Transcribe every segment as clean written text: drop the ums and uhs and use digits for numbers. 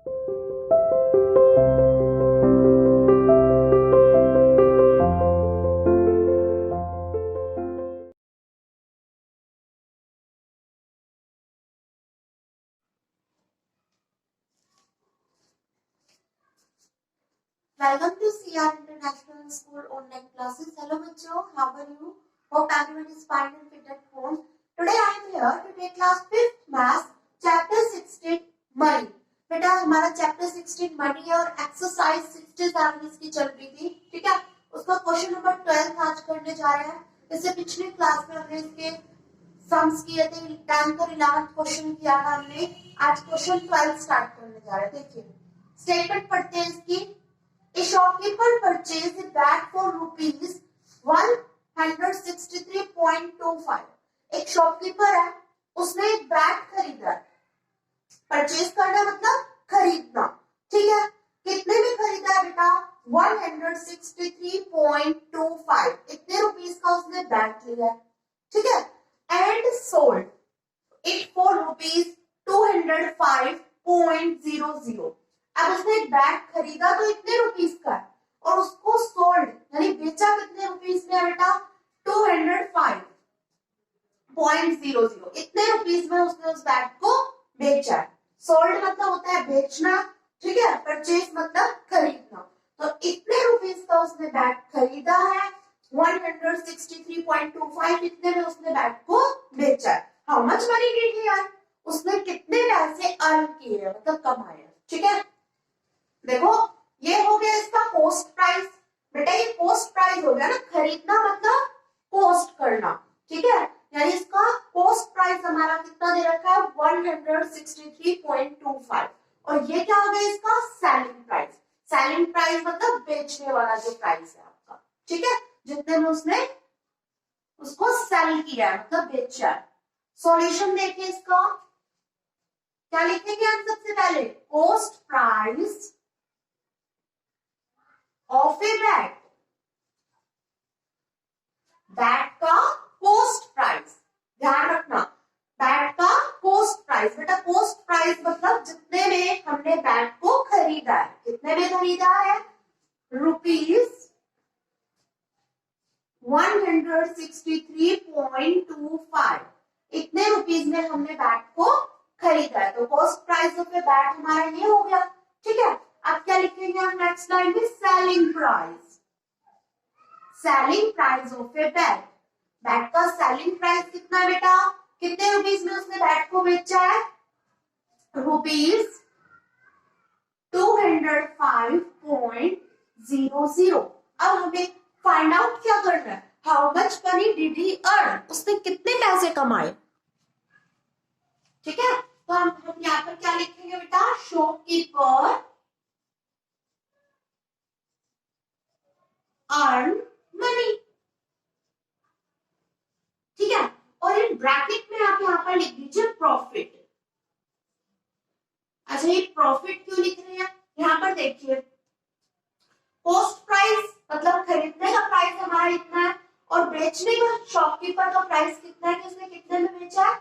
Welcome to CR International School online classes. Hello बच्चों, how are you? Hope everyone is fine and fit at home. Today I am here to take class 5th Math, Chapter 16 Money. बेटा हमारा Chapter 16 Money है और exercise 67 इसकी चल रही थी, ठीक है? उसका क्वेश्चन नंबर 12 आज करने जा रहे हैं. इससे पिछली क्लास में हमने इसके सम्स किए थे, 10th और 11th क्वेश्चन किया था हमने. आज क्वेश्चन 12 स्टार्ट करने जा रहे हैं. देखिए स्टेटमेंट पढ़ते हैं इसकी. A shopkeeper purchased a bag for rupees 163.25. एक शॉपकीपर है, उसने एक बैग खरीदा. परचेज करना मतलब खरीदना, ठीक है? कितने में खरीदा है बेटा? 163.25. इतने रुपीस का उसने बैग लिया, ठीक है? And sold it for rupees 205.00. अब उसने एक बैग खरीदा तो इतने रुपीस का और उसको सोल्ड यानी बेचा कितने रुपीस में बेटा? 205.00. इतने रुपीस में उसने उस बैग को बेचा. सोल्ड मतलब होता है बेचना, ठीक है? परचेज मतलब खरीदना. तो इतने रुपीस का उसने बैग खरीदा है. 163.25 इतने में उसने बैग को बेचा. How much money did he earn? उसने कितने पैसे अर्न किए मतलब कमाए, ठीक है? देखो ये हो गया इसका कॉस्ट प्राइस. बेटा ये कॉस्ट प्राइस हो गया ना, खरीदना मतलब कॉस्ट करना, ठीक है? यानी इसका कॉस्ट प्राइस हमारा कितना दे रखा है? 163.25. और ये क्या हो गया इसका? Selling price. सेलिंग प्राइस मतलब बेचने वाला जो प्राइस है आपका, ठीक है? जितने में उसने उसको सेल किया है मतलब बेचा है. सॉल्यूशन देखिए इसका क्या लिखेंगे हम सबसे पहले? Cost price of A bag. Bag का कॉस्ट प्राइस, ध्यान रखना, बैग का कॉस्ट प्राइस. बेटा कॉस्ट प्राइस मतलब जितने में हमने बैग को खरीदा है. कितने में खरीदा है? रुपीज 163.25. इतने रुपीज में हमने बैग को खरीदा है. तो cost price of A bag हमारा ये हो गया, ठीक है? अब क्या लिखेंगे हम नेक्स्ट लाइन में? Selling price. Selling price of A bag. Bag का सेलिंग प्राइस कितना है बेटा? कितने रुपीस में उसने बैग को बेचा है? रुपीज 205.00. अब हमें फाइंड आउट क्या करना है? How much money did he earn? उसने कितने पैसे कमाए, ठीक है? तो हम यहाँ पर क्या लिखेंगे बेटा? शॉपकीपर अर्न मनी, ठीक है? और इन ब्रैकेट में आप यहाँ पर लिख दीजिए प्रॉफिट. अच्छा ये प्रॉफिट क्यों लिख रहे हैं? यहाँ पर देखिए कॉस्ट प्राइस मतलब खरीदने का प्राइस हमारा इतना है और बेचने का शॉपकीपर का प्राइस कितना है कि उसने कितने में बेचा है?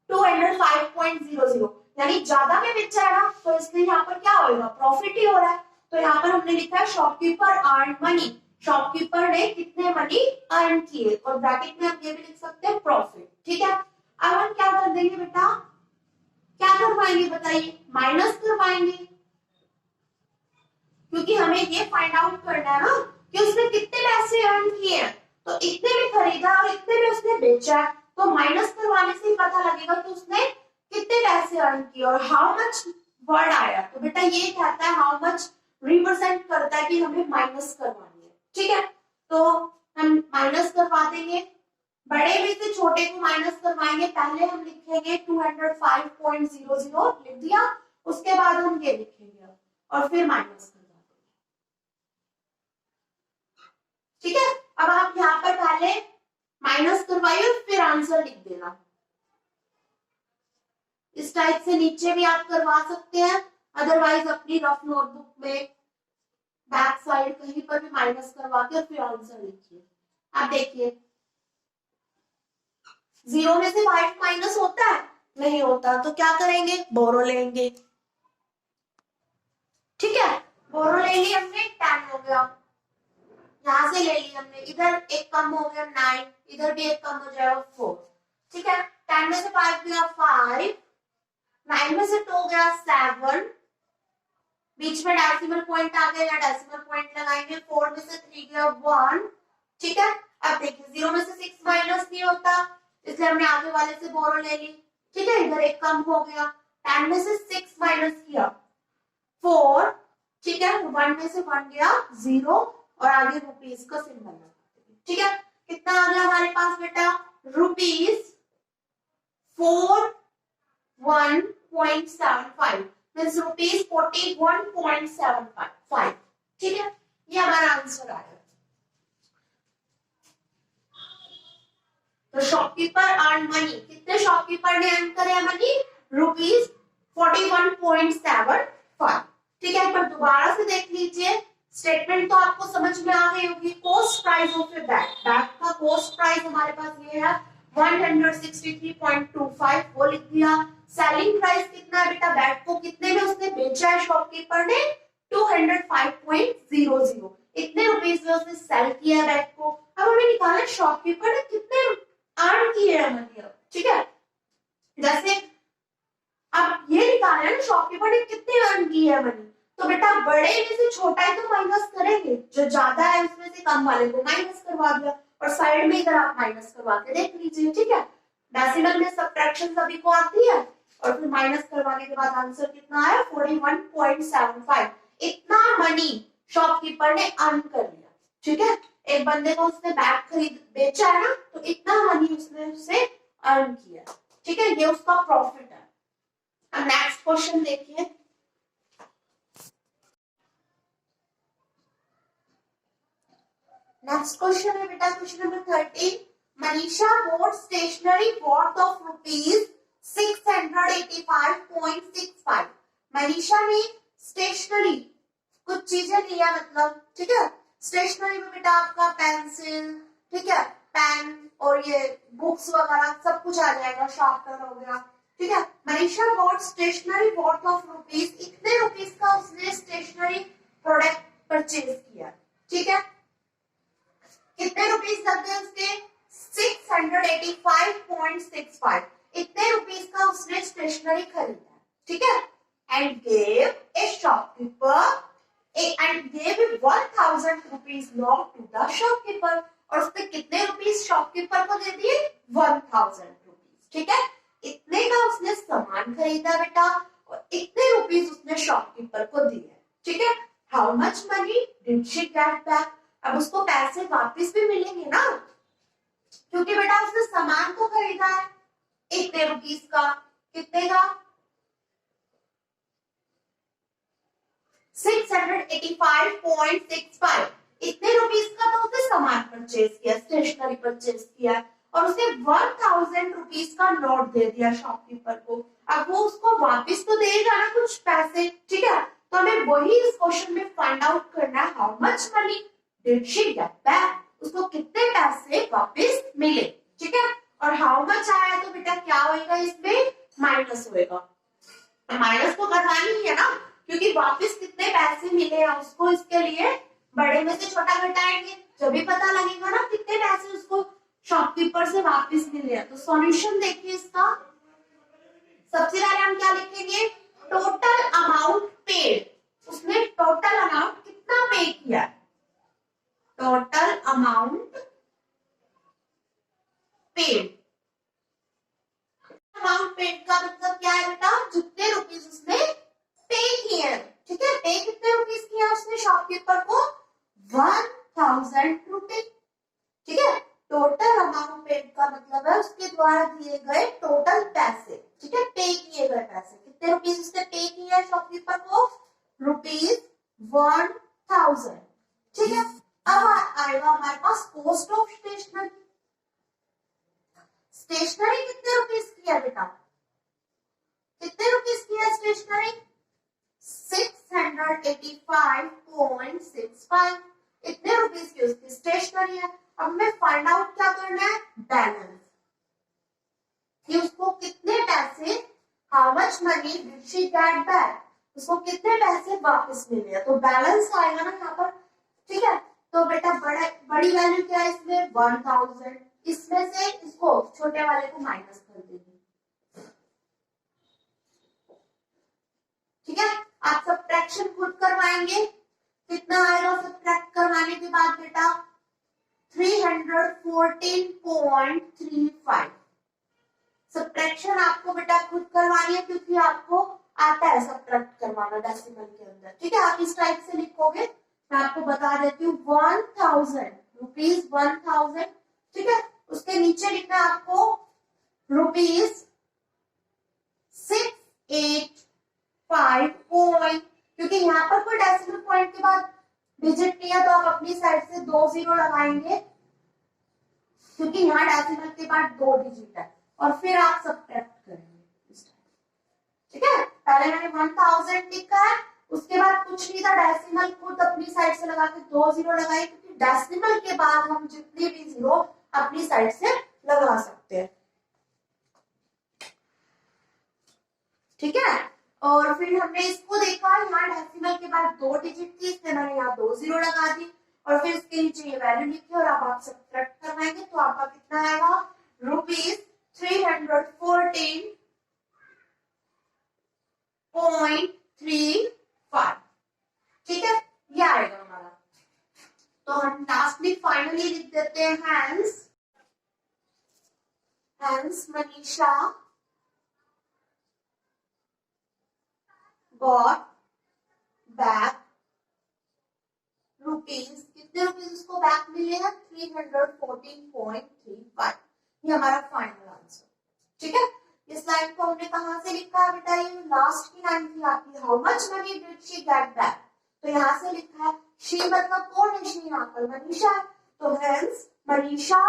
205.00. यानी ज्यादा में बेचा है ना, तो इसलिए यहाँ पर क्या होगा? प्रॉफिट ही हो रहा है. तो यहाँ पर हमने लिखा है शॉपकीपर अर्न मनी. शॉपकीपर ने कितने मनी अर्न किए और ब्रैकेट में हम ये भी लिख सकते हैं प्रॉफिट, ठीक है? अब हम क्या कर देंगे बेटा? क्या करवाएंगे बताइए? माइनस करवाएंगे, क्योंकि हमें ये फाइंड आउट करना है ना कि उसने कितने पैसे अर्न किए हैं. तो इतने में खरीदा और इतने में उसने बेचा, तो माइनस करवाने से ही पता लगेगा कि उसने कितने पैसे अर्न किए. और हाउ मच वर्ड आया तो बेटा ये कहता है हाउ मच रिप्रेजेंट करता है कि हमें माइनस करवानी है, ठीक है? तो हम माइनस करवा देंगे. बड़े में से छोटे को माइनस करवाएंगे. पहले हम लिखेंगे 205.00 लिख दिया, उसके बाद हम ये लिखेंगे और फिर माइनस कर देंगे, ठीक है? अब आप यहाँ पर पहले माइनस करवाइए और फिर आंसर लिख देना. इस टाइप से नीचे भी आप करवा सकते हैं, अदरवाइज अपनी रफ नोटबुक में बैक साइड कहीं पर भी माइनस करवा के और फिर आंसर लिखिए. आप देखिए 0 में से 5 माइनस होता है? नहीं होता. तो क्या करेंगे? बोरो लेंगे. बोरो ले ली हमने, 10 हो गया, यहाँ से ले ली हमने, इधर एक कम हो गया 9, इधर भी एक कम हो जाएगा 4, ठीक है। 10 में से 5 गया 5, 9 में से 2 गया 7, बीच में डेसिमल पॉइंट आ गया, डेसिमल पॉइंट लगाएंगे, 4 में से 3 गया 1, ठीक है। अब देखिए 0 में से 6 माइनस नहीं होता, इसलिए हमने आगे वाले से बोरो ले ली, ठीक है। इधर एक कम हो गया, 10 में से 6 माइनस किया 4, ठीक है। 1 में से 1 गया 0 और आगे रुपीस का सिंबल लगा, ठीक है। कितना आ गया हमारे पास बेटा, रुपीस 41.75 मीन्स रुपीस 41.75, ठीक है। ये हमारा आंसर आया। तो शॉपकीपर अर्न मनी, कितने शॉपकीपर ने अर्न करे मनी, रुपीस 41.75, ठीक है। पर दोबारा से देख लीजिए, स्टेटमेंट तो आपको समझ में आ गई होगी। Cost price of A bag, bag का कॉस्ट प्राइस हमारे पास ये है 163.25, वो लिख दिया। सेलिंग प्राइस कितना है बेटा, बैग को कितने में उसने बेचा है शॉपकीपर ने, 205.00, इतने रुपीस में उसने सेल किया है बैग को। अब हमें निकालना है शॉपकीपर ने कितने अर्न किए हैं मनी, ठीक है। जैसे अब ये निकालना है शॉपकीपर ने कितने अर्न किए हैं मनी, तो बेटा बड़े में से छोटा है तो माइनस करेंगे, जो ज्यादा है उसमें से कम वाले को माइनस करवा दिया, और साइड में इधर आप माइनस करवा के देख लीजिए, ठीक है। डेसिमल में सब्ट्रैक्शन सभी को आती है, और फिर माइनस करवाने के बाद आंसर कितना आया, 41.75, इतना मनी शॉपकीपर ने अर्न कर लिया, ठीक है। एक बंदे को उसने बैग खरीद बेचा है ना, तो इतना मनी उसने उससे अर्न किया, ठीक है। ये उसका प्रॉफिट है। अब नेक्स्ट क्वेश्चन देखिए, नेक्स्ट क्वेश्चन है बेटा question number 13, Manisha bought stationery worth of rupees 685.65, Manisha ने स्टेशनरी कुछ चीजें लिया, मतलब, ठीक है। स्टेशनरी में बेटा आपका पेंसिल, ठीक है, पेन और ये बुक्स वगैरह सब कुछ आ जाएगा, शार्पनर हो गया, ठीक है। Manisha bought stationery worth of rupees, इतने रुपीस का उसने स्टेशनरी प्रोडक्ट परचेज किया, ठीक है। कितने रुपीस लग गए उसके, 685.65, इतने रुपीस का उसने स्टेशनरी खरीदा, ठीक है। And gave a shopkeeper and gave 1000 rupees note to the shopkeeper, और उसने कितने रुपीस शॉपकीपर को दे दिए, 1000 रुपीस, ठीक है। इतने का उसने सामान खरीदा बेटा, और इतने रुपीस उसने शॉपकीपर को दिए, ठीक है। How much money did she get back, अब उसको पैसे वापस भी मिलेंगे ना, क्योंकि बेटा उसने सामान तो खरीदा है इतने रुपीस का, कितने का, 685.65, इतने रुपीस का तो उसने सामान परचेज किया, स्टेशनरी परचेज किया, और उसने 1000 रुपीस का नोट दे दिया शॉपकीपर को। अब वो उसको वापस तो देगा ना कुछ पैसे, ठीक है। तो हमें वही इस क्वेश्चन में फाइंड आउट करना है, how much money did she get back, उसको कितने पैसे वापस मिले, ठीक है। और हाउ मच आया तो बेटा क्या होएगा, इसमें माइनस होएगा, माइनस तो करवानी है ना, क्योंकि वापस कितने पैसे मिले हैं उसको, इसके लिए बड़े में से छोटा घटाएंगे, जब भी पता लगेगा ना कितने पैसे उसको शॉपकीपर से वापस मिले हैं। तो सॉल्यूशन देखिए इसका, सबसे पहले हम क्या लिखेंगे, टोटल अमाउंट पेड, उसने टोटल अमाउंट कितना पे किया, total amount paid, amount paid का मतलब क्या है बेटा, जितने रुपीस उसने पे किए, ठीक है। पे कितने रुपीस किया उसने शॉपकीपर को, 1000 रुपीज, ठीक है। टोटल अमाउंट पेड का मतलब है उसके द्वारा दिए गए टोटल पैसे, ठीक है, पे किए गए पैसे, कितने रुपीस उसने पे किया है शॉपकीपर को, रुपीस 1000, ठीक है। अब आएगा हमारे पास कॉस्ट ऑफ स्टेशनरी, स्टेशनरी कितने रुपीस की है बेटा, कितने रुपीस की है स्टेशनरी, 685.65, इतने रुपीस की उसकी स्टेशनरी है। अब हमें फाइंड आउट क्या करना है, बैलेंस, कि उसको कितने पैसे, how much money did she get back, उसको कितने पैसे वापस मिले, तो बैलेंस आएगा ना यहाँ पर, ठीक है। तो बेटा बड़ी वैल्यू क्या है इसमें 1000, इसमें से इसको छोटे वाले को माइनस कर देंगे, ठीक है। आप सब्ट्रैक्शन खुद करवाएंगे, कितना आएगा सब्ट्रैक्ट करवाने के बाद बेटा 314.35। सब्ट्रैक्शन आपको बेटा खुद करवानी है क्योंकि आपको आता है सब्ट्रैक्ट करवाना डेसिमल के अंदर, ठीक है। आप इस टाइप से लिखोगे, मैं आपको बता देती हूँ 1000 रुपीज 1000, ठीक है। उसके नीचे लिखना है आपको रुपीज 685 पॉइंट, क्योंकि यहाँ पर कोई डेसिमल पॉइंट के बाद डिजिट नहीं है तो आप अपनी साइड से 2 जीरो लगाएंगे, क्योंकि यहाँ डेसिमल के बाद 2 डिजिट है, और फिर आप सब्ट्रैक्ट करेंगे, ठीक है। पहले मैंने 1000 लिखा है, उसके बाद कुछ नहीं था, डेसिमल खुद अपनी साइड से लगा के 2 जीरो लगाए, क्योंकि डेसिमल के बाद हम जितने भी जीरो अपनी साइड से लगा सकते हैं, ठीक है। और फिर हमने इसको देखा, यहाँ डेसिमल के बाद 2 डिजिट थी, इसलिए मैंने यहाँ 2 जीरो लगा दी, और फिर इसके नीचे ये वैल्यू लिखी, और अब आप सब्ट्रैक्ट करवाएंगे तो आपका कितना आएगा रुपीज 314.35, ठीक है। ये आएगा हमारा। तो हम लास्टली फाइनली लिख देते हैं hence Manisha got back rupees, कितने रुपीज उसको बैक मिले हैं 314.35। ये हमारा फाइनल आंसर, ठीक है। इस लाइन को हमने कहां से लिखा है बेटा, ये लास्ट की लाइन थी आपकी, how much money did she get back, तो यहाँ से लिखा है शी मतलब कौन है, शी यहाँ पर मनीषा, तो हेंस मनीषा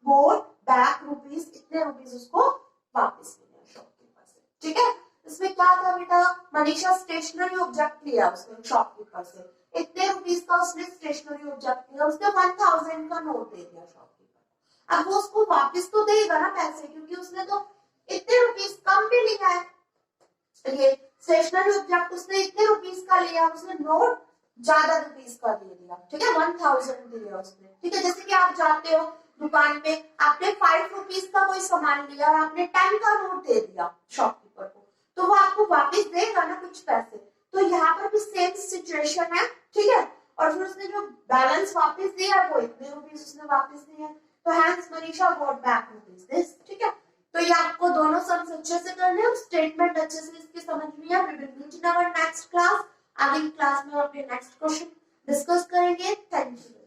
गोट बैक रुपीज, इतने रुपीज उसको वापस मिले शॉपकीपर से, ठीक है। इसमें क्या था बेटा, मनीषा स्टेशनरी ऑब्जेक्ट लिया उसने शॉपकीपर से, इतने रुपीज का उसने स्टेशनरी ऑब्जेक्ट लिया, उसने 1000 का नोट दे दिया शॉपकीपर। अब वो उसको वापस तो देगा ना पैसे, क्योंकि उसने तो इतने रुपीज कम भी लिया है, ये स्टेशनरी ऑब्जेक्ट उसने इतने रुपीज का लिया, उसने नोट ज्यादा रुपीज का दे दिया, ठीक है, 1000 दिया उसने, ठीक है। जैसे कि आप जाते हो दुकान पे, आपने 5 रुपीज का कोई सामान लिया और आपने 10 का नोट दे दिया शॉपकीपर को, तो वो आपको वापस देगा ना कुछ पैसे, तो यहाँ पर भी सेम सिचुएशन है, ठीक है। और फिर उसने जो बैलेंस वापस दिया वो इतने रुपीज उसने वापस दिए, तो hence Manisha got back rupees this, ठीक है। तो ये आपको दोनों सम्स अच्छे से करने हैं, स्टेटमेंट अच्छे से इसकी समझ में है। We will meet in our next class, अगली क्लास में हम अपने नेक्स्ट क्वेश्चन डिस्कस करेंगे। Thank you.